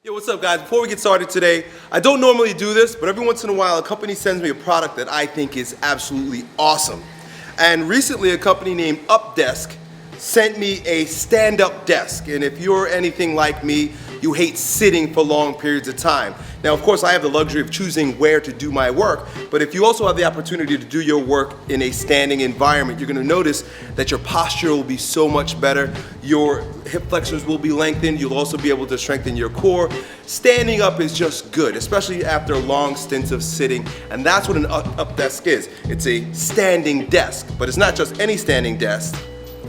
Yo, what's up guys? Before we get started today, I don't normally do this, but every once in a while a company sends me a product that I think is absolutely awesome. And recently a company named Updesk sent me a stand-up desk. And if you're anything like me, you hate sitting for long periods of time. Now, of course, I have the luxury of choosing where to do my work, but if you also have the opportunity to do your work in a standing environment, you're gonna notice that your posture will be so much better. Your hip flexors will be lengthened. You'll also be able to strengthen your core. Standing up is just good, especially after long stints of sitting, and that's what an up desk is. It's a standing desk, but it's not just any standing desk.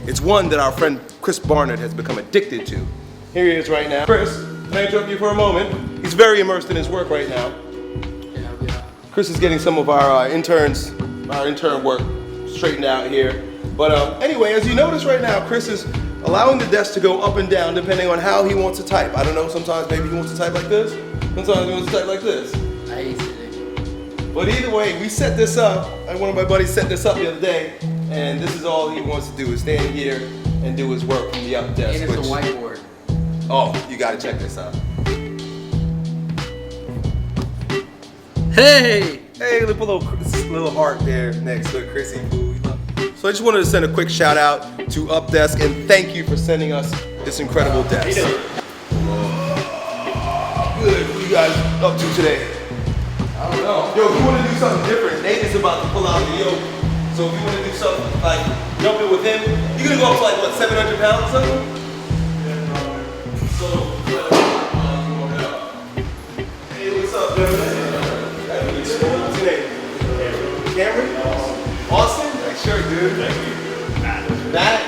It's one that our friend Chris Barnett has become addicted to. Here he is right now. Chris, can I interrupt you for a moment? He's very immersed in his work right now. Chris is getting some of our intern work straightened out here. But anyway, as you notice right now, Chris is allowing the desk to go up and down depending on how he wants to type. I don't know, sometimes maybe he wants to type like this. Sometimes he wants to type like this. I hate sitting. But either way, we set this up, and one of my buddies set this up the other day, and this is all he wants to do is stand here and do his work from the up desk. And it's a whiteboard. Oh, you gotta check this out. Hey! Hey, look, a little heart there next to Chrissy. So I just wanted to send a quick shout out to Updesk and thank you for sending us this incredible desk. Good. What are you guys up to today? I don't know. Yo, if you want to do something different, Nate is about to pull out the yoke. So if you want to do something like jumping with him, you're gonna go up to like what, 700 pounds or something? So, hey, what's up, man? What's your name? Cameron? Austin? Like, sure, dude. Thank you. Matt?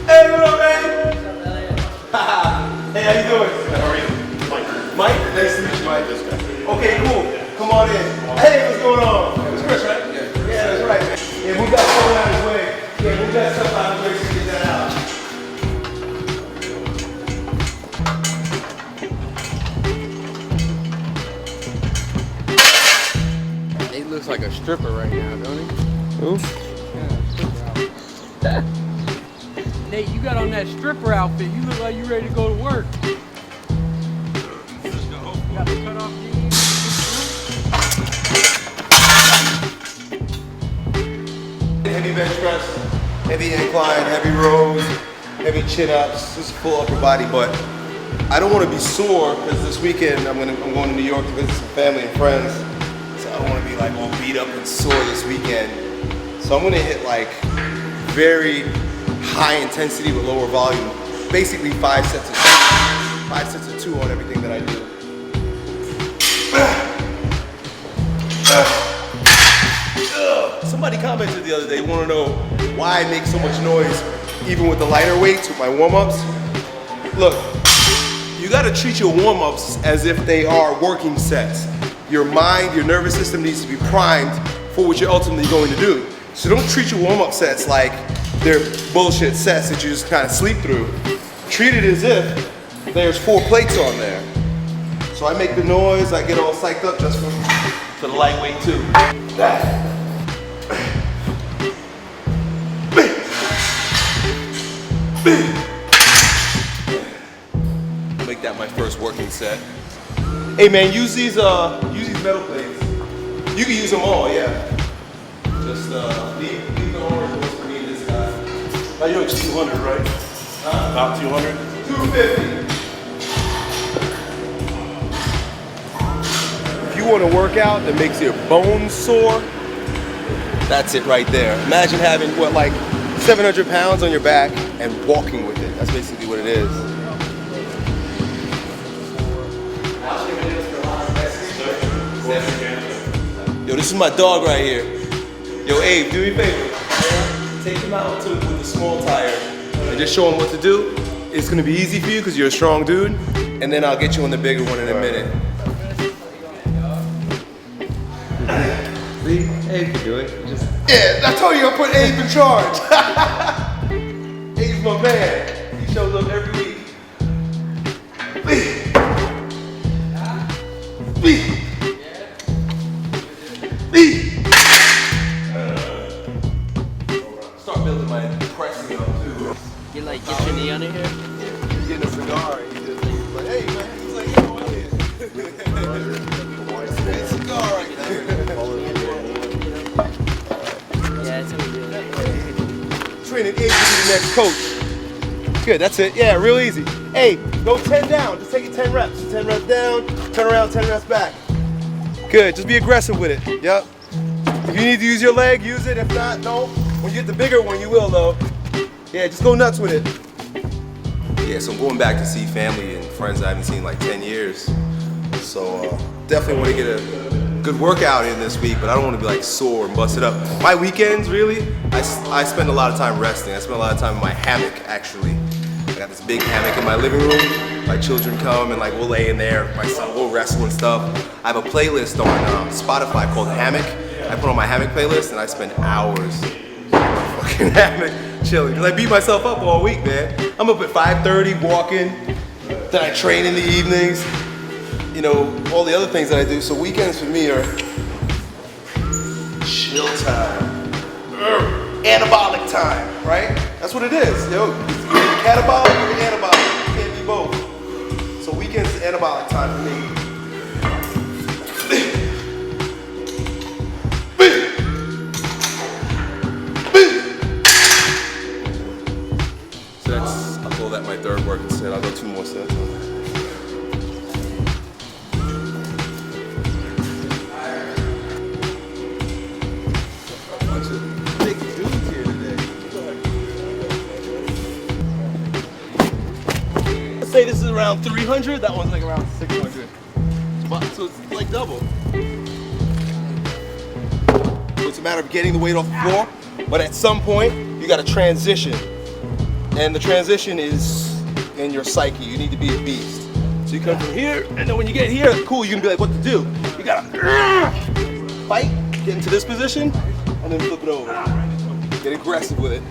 Hey, what up, man? What's up, Elliot? Hey, how you doing? How are you? Mike. Mike? Nice to meet you, Mike. This guy. Okay, cool. Come on in. Hey, what's going on? It was Chris, right? Yeah, that's right, man. Yeah, we got something out of his way. Yeah, we got stuff out of his way to get that out. He looks like a stripper right now, don't he? Who? Yeah, Nate, you got on that stripper outfit. You look like you ready to go to work. You got the cut off jeans. Heavy bench press, heavy incline, heavy rows, heavy chin-ups, just full upper body, but I don't want to be sore because this weekend I'm going to New York to visit some family and friends, so I don't want to be like all beat up and sore this weekend. So I'm going to hit like very high intensity with lower volume, basically 5 sets of 2 on everything that I do. Somebody commented the other day, want to know why I make so much noise even with the lighter weights with my warm-ups. Look, you got to treat your warm-ups as if they are working sets. Your mind, your nervous system needs to be primed for what you're ultimately going to do. So don't treat your warm-up sets like they're bullshit sets that you just kind of sleep through. Treat it as if there's 4 plates on there. So I make the noise, I get all psyched up just for the lightweight too. Make that my first working set. Hey man, use these metal plates. You can use them all, yeah. Just leave the orange ones for me and this guy. Now you're at 200, right? Huh? About 200? 250. If you want to work out that makes your bones sore, that's it right there. Imagine having, what, like 700 pounds on your back and walking with it. That's basically what it is. Yo, this is my dog right here. Yo, Abe, do me a favor. Take him out with the small tire and just show him what to do. It's gonna be easy for you because you're a strong dude, and then I'll get you on the bigger one in a minute. See, Abe can do it. Yeah, I told you I put Abe in charge. Abe's my man. He shows up every week. Start building my pressing up too. Get your knee under here. He's getting a cigar. He's just like, hey man, he's like, yo, Yeah, it's gonna be good. Training Abe to be the next coach. Good, that's it. Yeah, real easy. Hey, go 10 down. Just take it 10 reps. 10 reps down, turn around, 10 reps back. Good, just be aggressive with it. Yep. If you need to use your leg, use it. If not, don't. When you get the bigger one, you will though. Yeah, just go nuts with it. Yeah, so I'm going back to see family and friends I haven't seen in like 10 years. So definitely want to get a good workout in this week, but I don't want to be like sore and busted up. My weekends, really, I spend a lot of time resting. I spend a lot of time in my hammock, actually. I got this big hammock in my living room. My children come and like we'll lay in there. My son will wrestle and stuff. I have a playlist on Spotify called Hammock. I put on my hammock playlist and I spend hours in my fucking hammock chilling. Cause I beat myself up all week, man. I'm up at 5:30 walking. Then I train in the evenings. You know, all the other things that I do. So weekends for me are chill time, anabolic time, right? That's what it is. Yo, you're either catabolic or you're anabolic. You can't be both. So weekends is anabolic time for me. So that's, I'll call that my third working set. I'll go 2 more sets. Say this is around 300, that one's like around 600. So it's like double. So it's a matter of getting the weight off the floor, but at some point, you gotta transition. And the transition is in your psyche. You need to be a beast. So you come from here, and then when you get here, cool, you can be like, what to do? You gotta fight, get into this position, and then flip it over. Get aggressive with it.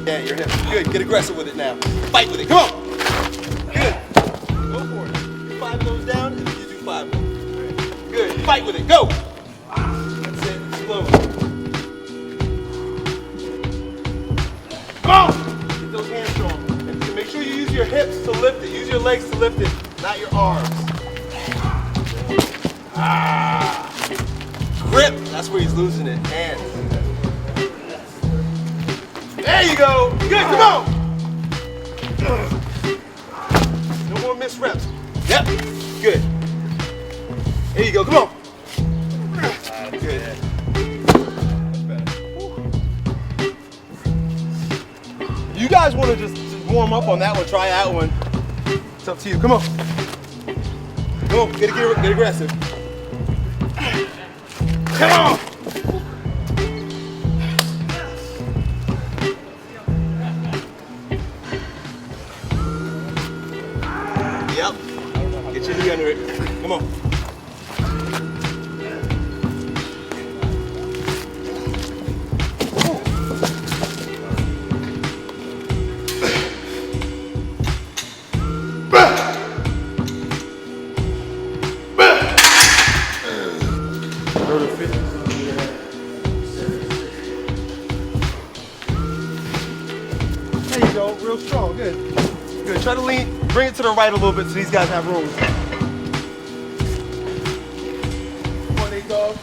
Yeah, your hips. Good. Get aggressive with it now. Fight with it. Come on. Good. Go for it. Do 5 of those down, and then you do 5 of them. Good. Fight with it. Go. That's it. Slowly. Come on. Get those hands strong. And make sure you use your hips to lift it. Use your legs to lift it, not your arms. Grip. That's where he's losing it. Hands. There you go. Good, come on. No more missed reps. Yep, good. There you go, come on. Good. You guys want to just warm up on that one, try that one. It's up to you, come on. Come on, get aggressive. Come on. Yep. Get your knee under it. Come on. There you go, real strong, good. Good, try to lean, bring it to the right a little bit so these guys have room. Come on, Nate Dog.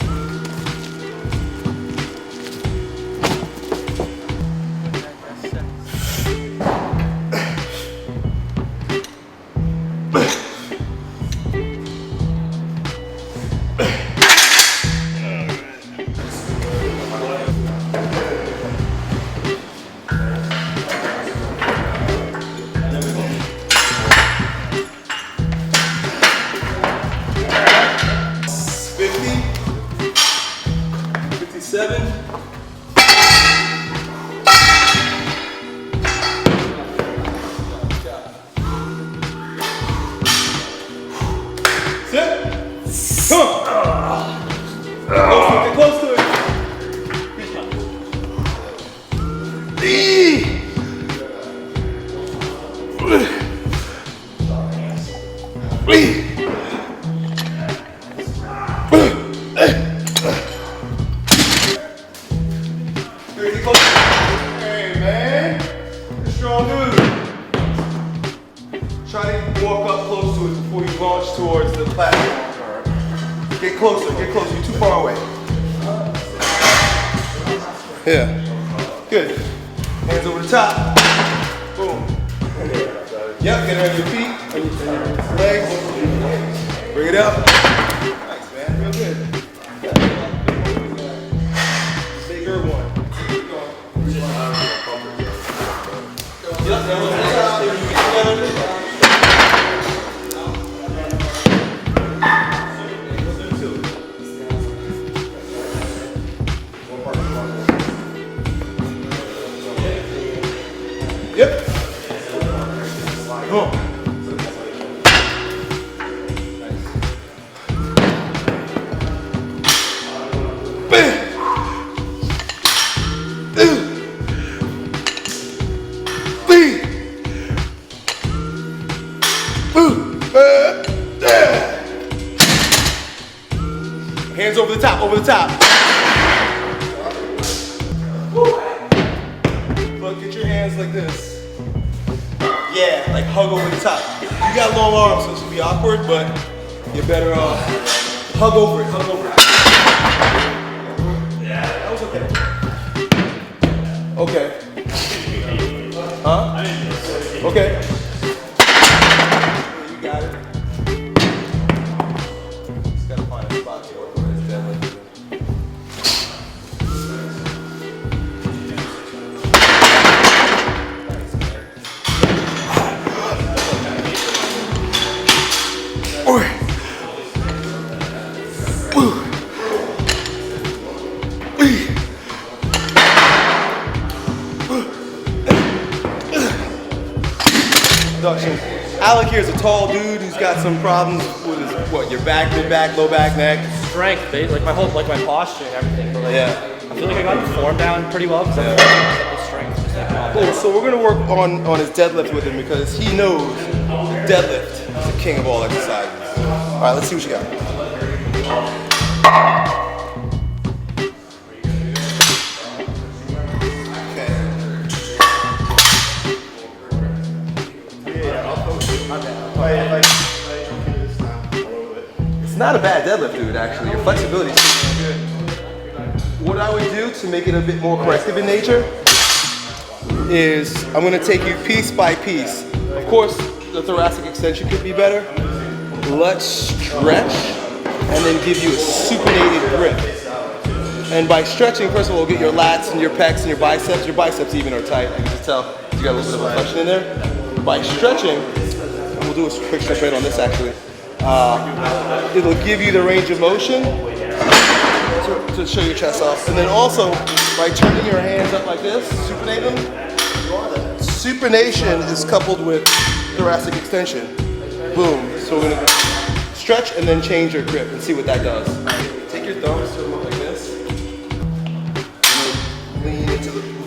Close to it. Hey man, you're strong dude. Try to walk up close to it before you go. launch towards the platform. Get closer, you're too far away. Yeah, good. Hands over the top. Boom. Yep, get it on your feet, on your legs. Bring it up. Nice, man, real good. Bigger one. Yep, elbows to the top. Yep. Come on. Bam. Hands over the top, over the top. Look, get your hands like this. Yeah, like hug over the top. You got long arms, so this will be awkward, but you're better off. Hug over it, hug over it. Yeah, that was okay. Okay. Huh? Okay. You got it. Just gotta find a spot to work with this deadlift. Alec here is a tall dude who's got some problems with his, your back, mid-back, low back, neck. Strength, like my whole, like my posture and everything. But like, yeah. I feel like I got the form down pretty well because I the strength. Just like, cool. So we're gonna work on his deadlift with him because he knows deadlift is the king of all exercises. All right, let's see what you got. It's not a bad deadlift, dude, actually. Your flexibility is pretty good. What I would do to make it a bit more corrective in nature is I'm gonna take you piece by piece. Of course, the thoracic extension could be better. Let's stretch and then give you a supinated grip. And by stretching, first of all, get your lats and your pecs and your biceps. Your biceps even are tight. I can just tell you got a little bit of a flexion in there. By stretching, we'll do a quick stretch right on this actually. It'll give you the range of motion to show your chest off. And then also, by turning your hands up like this, supinate them. Supination is coupled with thoracic extension. Boom. So we're gonna stretch and then change your grip and see what that does. Take your thumbs to look like this.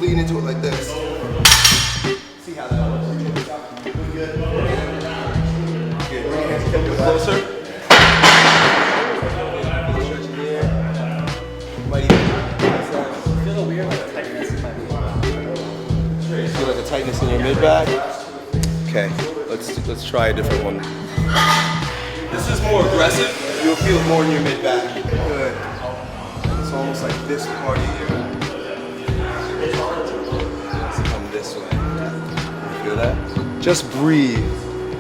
Lean into it like this. See how that works. Good. Good. Bring your hands a little closer. Stretching here. Might even feel a weird tightness in my mid. Feel like a tightness in your mid back. Okay. Let's try a different one. This is more aggressive. You'll feel it more in your mid back. Good. It's almost like this part here. Let's come this way. Feel that? Just breathe.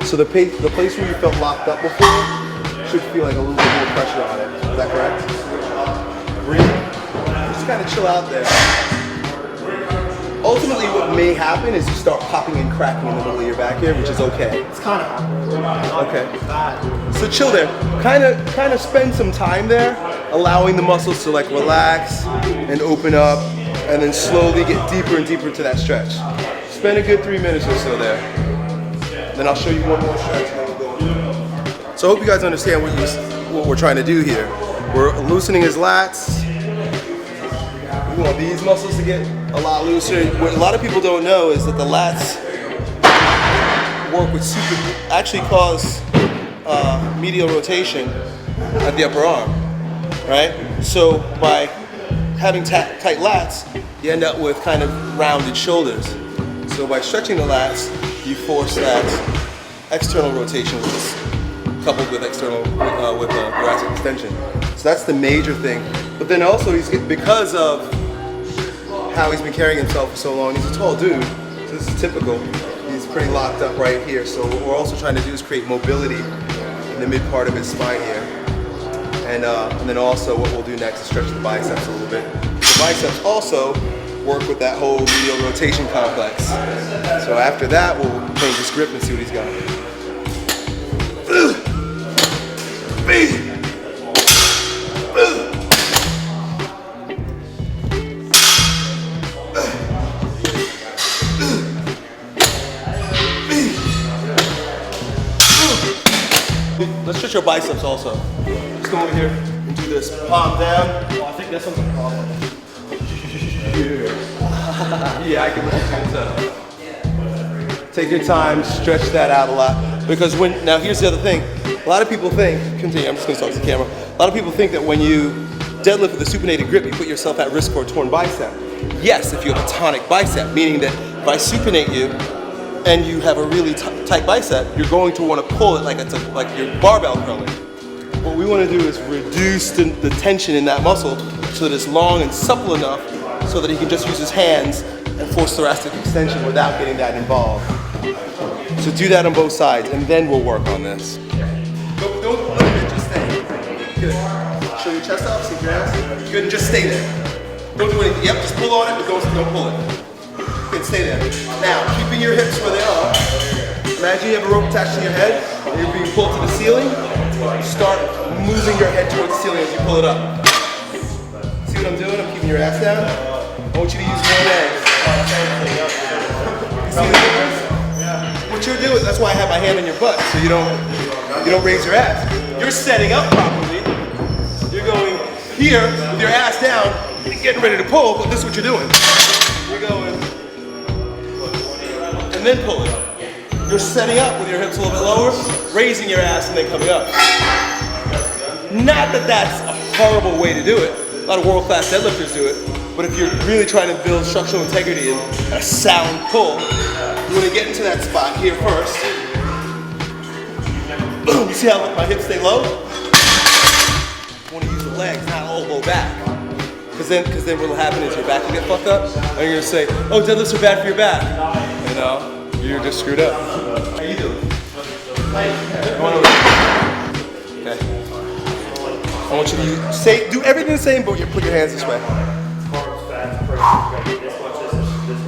So the place where you felt locked up before should feel like a little bit more pressure on it. Is that correct? Breathe. Just kind of chill out there. Ultimately, what may happen is you start popping and cracking in the middle of your back here, which is okay. it's kind of Okay. So chill there. Kind of spend some time there, allowing the muscles to like relax and open up, and then slowly get deeper and deeper into that stretch. Spend a good 3 minutes or so there. Then I'll show you one more stretch and then we'll go. So I hope you guys understand what we're trying to do here. We're loosening his lats. We want these muscles to get a lot looser. What a lot of people don't know is that the lats work with actually cause medial rotation at the upper arm, right? So by having tight lats, you end up with kind of rounded shoulders. So by stretching the lats, you force that external rotation, which is coupled with external, with thoracic extension. So that's the major thing. But then also because of how he's been carrying himself for so long, he's a tall dude, so this is typical. He's pretty locked up right here. So what we're also trying to do is create mobility in the mid part of his spine here. And then also what we'll do next is stretch the biceps a little bit. The biceps also work with that whole medial rotation complex. So after that, we'll change his grip and see what he's got. Let's stretch your biceps also. Just go over here and do this. Palm down. Oh, I think this one's a problem. Yeah, I can let you take your time, stretch that out a lot. Because now here's the other thing. A lot of people think, continue, I'm just gonna talk to the camera. A lot of people think that when you deadlift with a supinated grip, you put yourself at risk for a torn bicep. Yes, if you have a tonic bicep, meaning that if I supinate you and you have a really tight bicep, you're going to want to pull it like like your barbell curling. What we want to do is reduce the tension in that muscle so that it's long and supple enough so that he can just use his hands and force thoracic extension without getting that involved. So do that on both sides, and then we'll work on this. Don't let it, just stay. Good. Show your chest out, sink your ass. Good, and just stay there. Don't do anything. Yep, just pull on it, but don't pull it. Good, stay there. Now, keeping your hips where they are. Imagine you have a rope attached to your head, and you're being pulled to the ceiling. Start moving your head towards the ceiling as you pull it up. See what I'm doing? I'm keeping your ass down. I want you to use one leg. You see the difference? What you're doing, that's why I have my hand on your butt, so you don't raise your ass. You're setting up properly. You're going here with your ass down, getting ready to pull, but this is what you're doing. You're going, and then pull it up. You're setting up with your hips a little bit lower, raising your ass and then coming up. Not that that's a horrible way to do it. A lot of world-class deadlifters do it. But if you're really trying to build structural integrity and a sound pull, you want to get into that spot here first. You see how my hips stay low? You want to use the legs, not elbow back. Because then what will happen is your back will get fucked up, and you're going to say, oh, deadlifts are bad for your back. You know, you're just screwed up. How you doing? Okay. I want you to do everything the same, but you put your hands this way.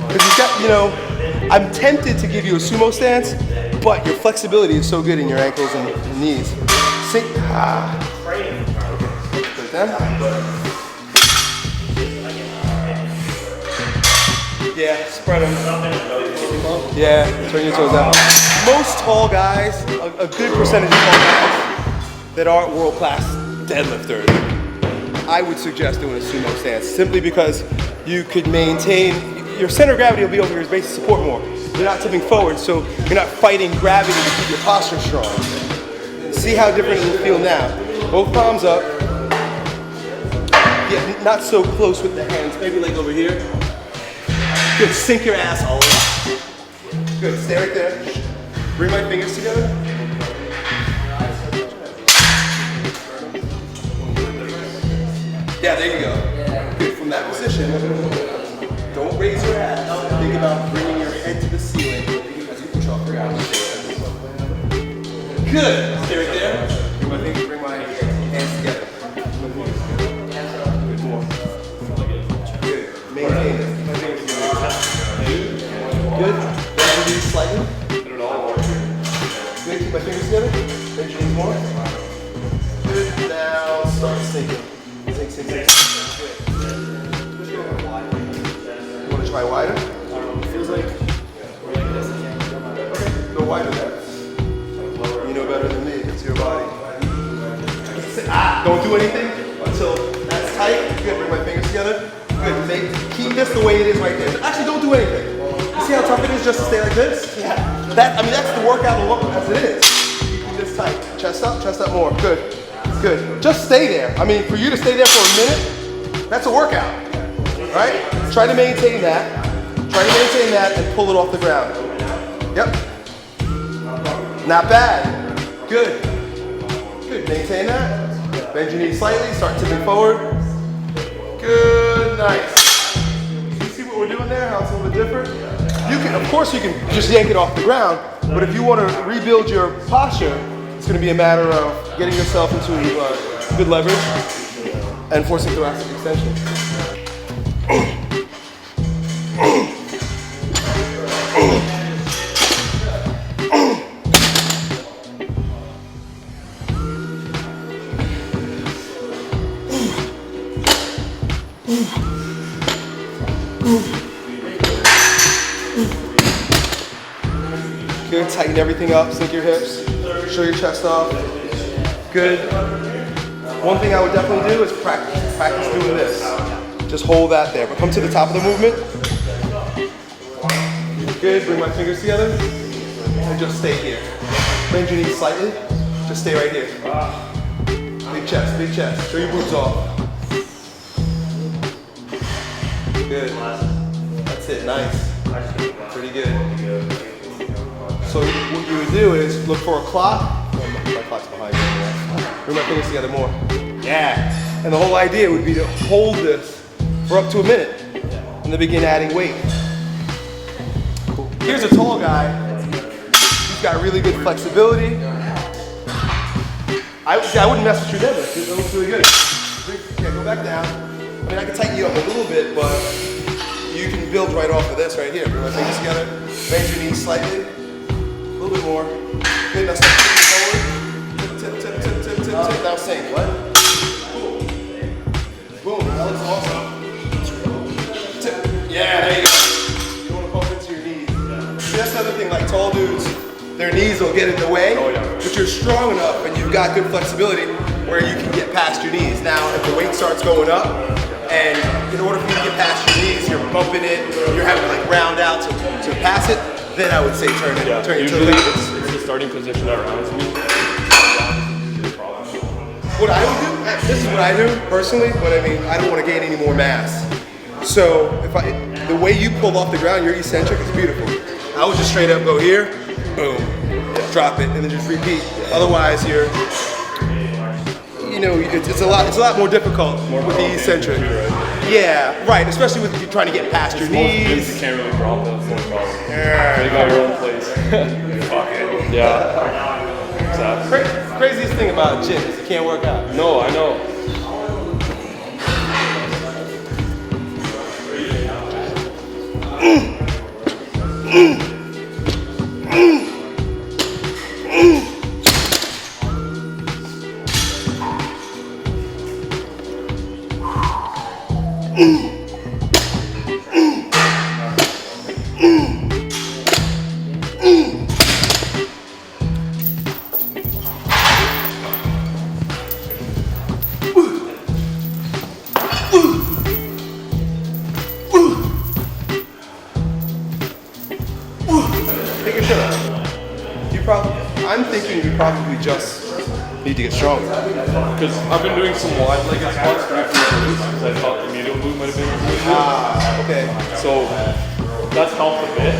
Because you've got, I'm tempted to give you a sumo stance, but your flexibility is so good in your ankles and knees. Sink. Put it down. Yeah, spread them. Yeah, turn your toes out. Most tall guys, a good percentage of tall guys that aren't world-class deadlifters, I would suggest doing a sumo stance, simply because you could maintain, your center of gravity will be over your base of support more. You're not tipping forward, so you're not fighting gravity to keep your posture strong. See how different it will feel now. Both palms up. Yeah, not so close with the hands, maybe like over here. Good, sink your ass all the way. Good, stay right there. Bring my fingers together. Yeah, there you go. Good, from that position, don't raise your ass. Think about bringing your head to the ceiling as you push off your ass. Good, stay right there. Bring my hands together. Good, more. Good, maintain it. Keep my fingers together. Good, bend your knees slightly. Good, keep my fingers together. Bend your knees more. Good, now start sinking. Sink. You want to try wider? Feels like we're like this again. Okay, go wider then. You know better than me, it's your body. Don't do anything until that's tight. Good, bring my fingers together. Good, keep this the way it is right there. Actually, don't do anything. You see how tough it is just to stay like this? Yeah. That's the workout as it is. Keep this tight. Chest up more. Good. Good. Just stay there. I mean, for you to stay there for a minute, that's a workout, right? Try to maintain that. And pull it off the ground. Yep. Not bad. Good. Good, maintain that. Bend your knees slightly, start tipping forward. Good, nice. You see what we're doing there, how it's a little bit different? You can, of course you can just yank it off the ground, but if you want to rebuild your posture, it's going to be a matter of getting yourself into good leverage and forcing thoracic extension. Good, tighten everything up, sink your hips, show your chest off. Good. One thing I would definitely do is practice doing this. Just hold that there, but come to the top of the movement. Good, bring my fingers together, and just stay here. Bend your knees slightly, just stay right here. Big chest, show your boobs off. Good, that's it, nice. Pretty good. So what you would do is look for a clock. My clock's behind me. Bring my fingers together more. Yeah. And the whole idea would be to hold this for up to a minute and then begin adding weight. Cool. Here's a tall guy. He's got really good flexibility. I wouldn't mess with your deadlift. It looks really good. Yeah, go back down. I mean, I can tighten you up a little bit, but you can build right off of this right here. Bring my fingers together. Bend your knees slightly. A little bit more. Good, now start tipping forward. Tip. Now sink. What? Cool. Boom, that looks awesome. Tip. Yeah, there you go. You want to bump into your knees. See, that's another thing, like tall dudes, their knees will get in the way, but you're strong enough and you've got good flexibility where you can get past your knees. Now, if the weight starts going up, and in order for you to get past your knees, you're bumping it, you're having to like round out to pass it, then I would say turn it. Yeah, turn usually it. it's the starting position that rounds me. What I would do, this is what I do personally, but I mean, I don't want to gain any more mass. So the way you pull off the ground, you're eccentric, it's beautiful. I would just straight up go here, boom, drop it, and then just repeat. Otherwise, you're, you know, it's a lot more difficult with the eccentric. Yeah, right, especially with you trying to get past your knees. You can't really drop it, that's no problem. Yeah. You got your own place. Fuck it. Yeah. Exactly. Craziest thing about gym is you can't work out. No, I know. Take your shirt off. I'm thinking you probably just need to get stronger. Because I've been doing some wide legged squats because I thought the medial move might have been really good. Okay. So that's helped a bit.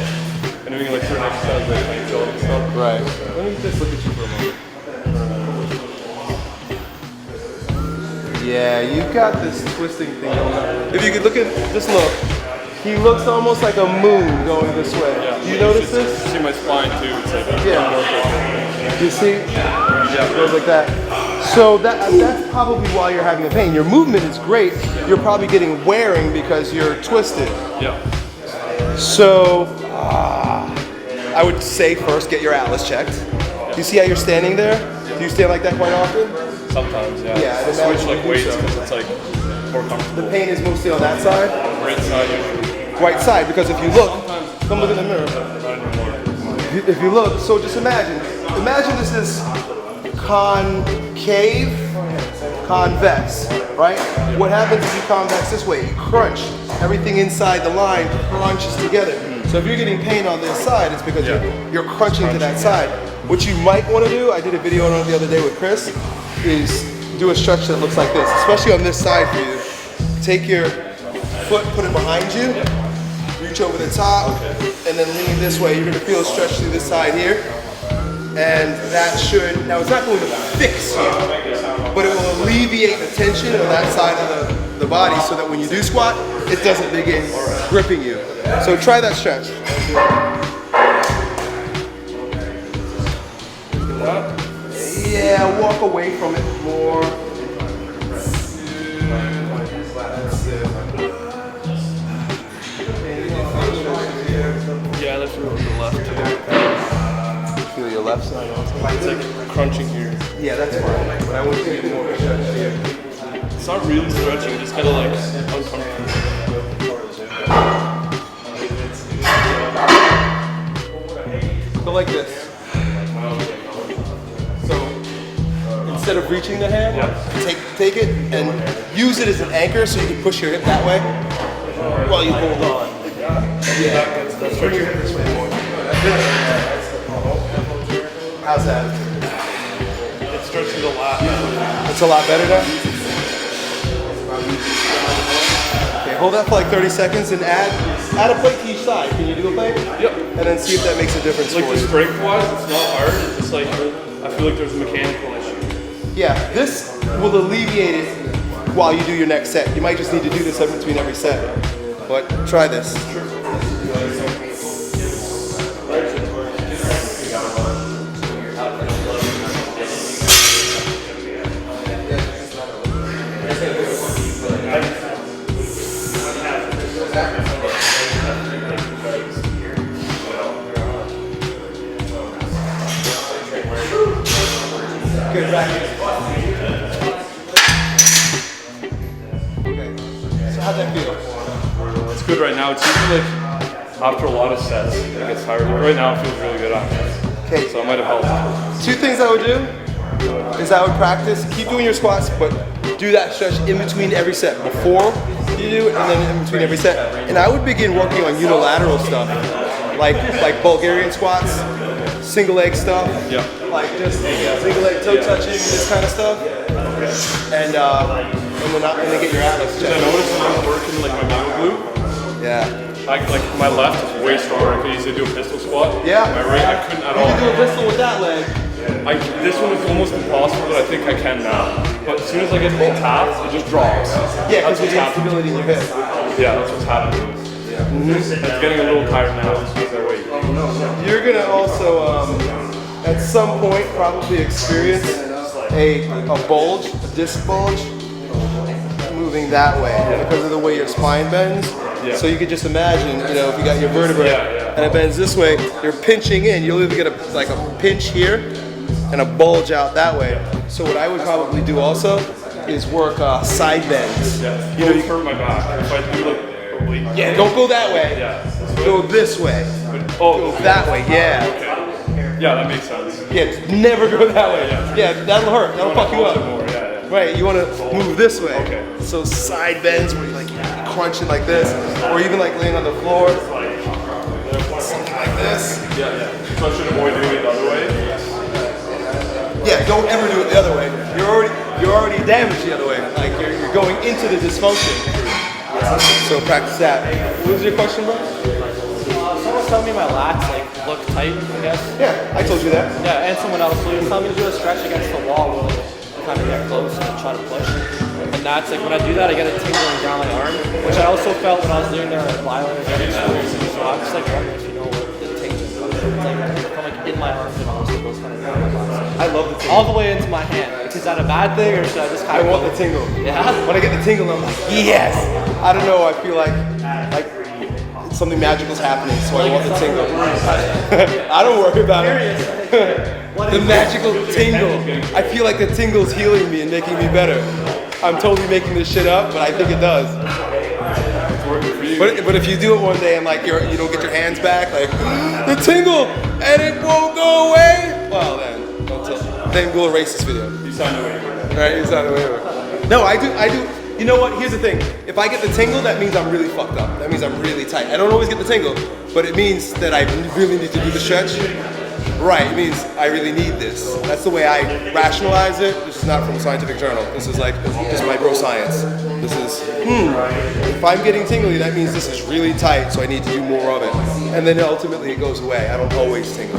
And doing like certain exercises like plank tilt and stuff. Right. Let me just look at you for a moment. Yeah, you've got this twisting thing going on. If you could look at this look, he looks almost like a moon going this way. Yeah. Do you notice this? You see my spine too. It's like Yeah. You see? Yeah, it goes like that. So that's probably why you're having the pain. Your movement is great. You're probably getting wearing because you're twisted. Yeah. So I would say first get your atlas checked. Do you see how you're standing there? Do you stand like that quite often? Sometimes, yeah. Yeah, I'd I switch imagine like you do weights so. because it's like more comfortable. The pain is mostly on that side? Right side usually. Right side, because if you look, Sometimes. come look in the mirror. Not anymore. If you look, so just imagine this is concave, convex, right? What happens if you convex this way? You crunch. Everything inside the line crunches together. So if you're getting pain on this side, it's because you're crunching to that side. What you might want to do, I did a video on it the other day with Chris, is do a stretch that looks like this, especially on this side for you. Take your foot, put it behind you, reach over the top, and then lean this way. You're gonna feel a stretch through this side here. And that should, now it's not going to fix you, but it will alleviate the tension on that side of the body so that when you do squat, it doesn't begin gripping you. So try that stretch. Yeah, walk away from it more. Yeah, let's move to the left. Feel your left side. It's like crunching here. Yeah, that's fine. But I want you to get more of a stretch here. It's not really stretching, just kind of like uncomfortable. Go like this. So instead of reaching the hand, take it and use it as an anchor so you can push your hip that way while you hold on. Yeah, bring your hip this way more. How's that? It stretches a lot. It's a lot better now? Okay, hold that for like 30 seconds and add a plate to each side. Can you do a plate? Yep. And then see if that makes a difference Like for the you. strength-wise, it's not hard. It's just like, I feel like there's a mechanical issue. Yeah, this will alleviate it while you do your next set. You might just need to do this in between every set. But try this. Good practice. Okay. So how'd that feel? It's good right now. It's usually like after a lot of sets, it gets tired. But right now it feels really good after. Okay. So it might have helped. Two things I would do is I would practice, keep doing your squats, but do that stretch in between every set. Before you do it and then in between every set. And I would begin working on unilateral stuff, like Bulgarian squats, single leg stuff, like just single leg toe touching, this kind of stuff. And then get your atlas I checked. noticed when I'm working like my middle glute, Yeah. like my left is way stronger. I could easily do a pistol squat. Yeah. My right, I couldn't at You can do a all. pistol with that leg. This one is almost impossible, but I think I can now. But as soon as I get both halves, it just drops. Yeah, That's because what's you have happening. stability in your hip. Yeah, that's what's happening. It's getting a little tired now. Just because I wait. You're gonna also, at some point, probably experience a bulge, a disc bulge, moving that way because of the way your spine bends. Yeah. So you could just imagine, if you got your vertebrae and it bends this way, you're pinching in. You'll either get a pinch here and a bulge out that way. So what I would probably do also is work side bends. You hurt my back. If I do like oblique. Yeah, don't go that way. Yeah. Go this way. Go that way. Yeah. Okay. Yeah, that makes sense. Yeah, never go that way. Yeah, that'll hurt. That'll fuck you up. More, yeah. Right, you want to move this way. Okay. So side bends where you crunching like this, or even like laying on the floor, something like this. Yeah. So I should avoid doing it the other way. Yeah, don't ever do it the other way. You're already damaged the other way. Like you're going into the dysfunction. So practice that. What was your question, bro? Someone told me my lats look tight, I guess. Yeah, I told you that. Yeah, and someone else. So he was telling me to do a stretch against the wall where I kind of get close and try to push. And that's when I do that, I get a tingling down my arm, which I also felt when I was doing their violin and getting school. So I'm just wondering if you know what the tingling is. It's from in my arms and also goes kind of down my body. I love the tingle. All the way into my hand. Is that a bad thing or should I just kind I of want the tingle. Yeah? When I get the tingle, I'm like, yes. I don't know. I feel like something magical's happening, so I want the tingle. I don't worry about it. The magical tingle. I feel like the tingle's healing me and making me better. I'm totally making this shit up, but I think it does. It's working for you. But if you do it one day and you don't get your hands back, the tingle, and it won't go away, well then we'll erase this video. You sound the way you were. Right, you sound the way you were. No, I do. You know what? Here's the thing. If I get the tingle, that means I'm really fucked up. That means I'm really tight. I don't always get the tingle, but it means that I really need to do the stretch. Right, it means I really need this. That's the way I rationalize it. This is not from a scientific journal. This is just my bro science. This is, if I'm getting tingly, that means this is really tight, so I need to do more of it. And then ultimately it goes away. I don't always tingle.